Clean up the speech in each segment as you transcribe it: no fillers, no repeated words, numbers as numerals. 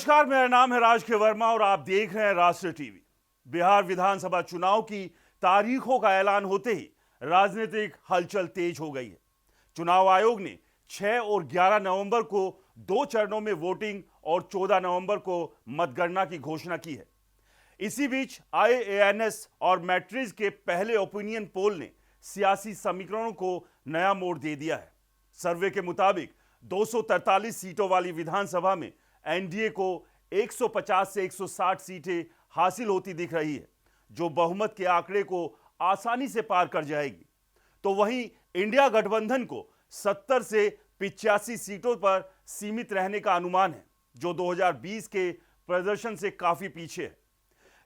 नमस्कार, मेरा नाम है राज के वर्मा और आप देख रहे हैं राष्ट्र टीवी। बिहार विधानसभा चुनाव की तारीखों का ऐलान होते ही राजनीतिक हलचल तेज हो गई है। चुनाव आयोग ने 6 और 11 नवंबर को 2 चरणों में वोटिंग और 14 नवंबर को मतगणना की घोषणा की है। इसी बीच IANS और मैट्रिज के पहले ओपिनियन पोल ने सियासी समीकरणों को नया मोड़ दे दिया है। सर्वे के मुताबिक 243 सीटों वाली विधानसभा में एनडीए को 150 से 160 सीटें हासिल होती दिख रही है, जो बहुमत के आंकड़े को आसानी से पार कर जाएगी। तो वहीं इंडिया गठबंधन को 70 से 85 सीटों पर सीमित रहने का अनुमान है, जो 2020 के प्रदर्शन से काफी पीछे है।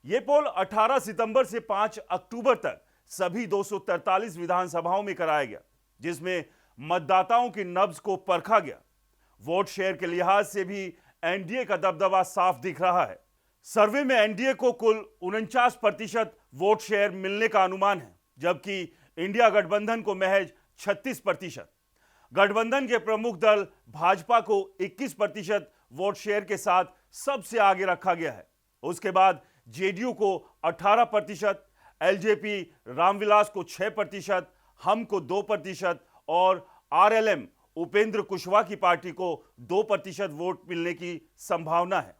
यह पोल 18 सितंबर से 5 अक्टूबर तक सभी 243 विधानसभाओं में कराया गया, जिसमें मतदाताओं की नब्ज को परखा गया। वोट शेयर के लिहाज से भी एनडीए का दबदबा साफ दिख रहा है। सर्वे में एनडीए को कुल 49% वोट शेयर मिलने का अनुमान है, जबकि इंडिया गठबंधन को महज 36%। गठबंधन के प्रमुख दल भाजपा को 21% वोट शेयर के साथ सबसे आगे रखा गया है। उसके बाद जेडीयू को 18%, एलजेपी रामविलास को 6%, हम को 2% और आरएलएम उपेंद्र कुशवाहा की पार्टी को 2% वोट मिलने की संभावना है।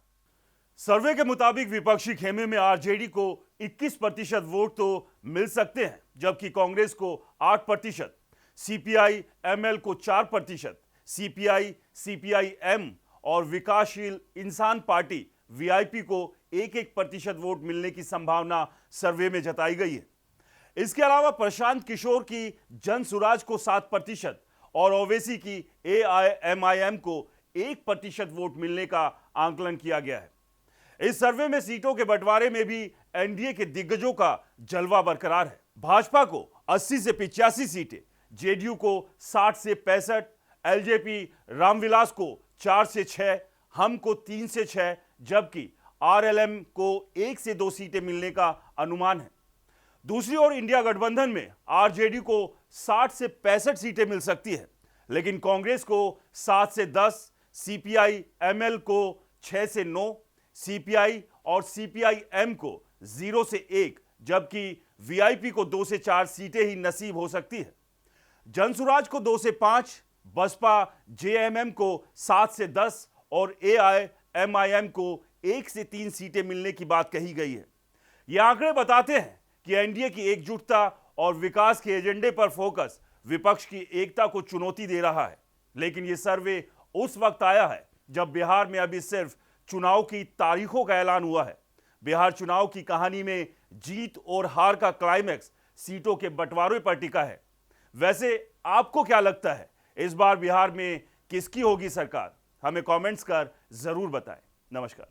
सर्वे के मुताबिक विपक्षी खेमे में आरजेडी को 21% वोट तो मिल सकते हैं, जबकि कांग्रेस को 8%, सीपीआई एमएल को 4%, सीपीआई सीपीआई-एम और विकासशील इंसान पार्टी वीआईपी को 1% वोट मिलने की संभावना सर्वे में जताई गई है। इसके अलावा प्रशांत किशोर की जन सुराज को 7% और ओवैसी की एआईएमआईएम को 1% वोट मिलने का आंकलन किया गया है। इस सर्वे में सीटों के बंटवारे में भी एनडीए के दिग्गजों का जलवा बरकरार है। भाजपा को 80 से 85 सीटें, जेडीयू को 60 से 65, एलजेपी रामविलास को 4 से 6, हम को 3 से 6, जबकि आरएलएम को 1 से 2 सीटें मिलने का अनुमान है। दूसरी ओर इंडिया गठबंधन में आरजेडी को 60 से 65 सीटें मिल सकती है, लेकिन कांग्रेस को 7 से 10, सीपीआई एमएल को 6 से 9, सीपीआई और सीपीआई-एम को 0 से 1, जबकि वीआईपी को 2 से 4 सीटें ही नसीब हो सकती है। जनसुराज को 2 से 5, बसपा जेएमएम को 7 से 10 और एआईएमआईएम को 1 से 3 सीटें मिलने की बात कही गई है। ये आंकड़े बताते हैं कि एनडीए की एकजुटता और विकास के एजेंडे पर फोकस विपक्ष की एकता को चुनौती दे रहा है। लेकिन यह सर्वे उस वक्त आया है जब बिहार में अभी सिर्फ चुनाव की तारीखों का ऐलान हुआ है। बिहार चुनाव की कहानी में जीत और हार का क्लाइमैक्स सीटों के बंटवारे पर टिका है। वैसे आपको क्या लगता है, इस बार बिहार में किसकी होगी सरकार? हमें कमेंट्स कर जरूर बताएं। नमस्कार।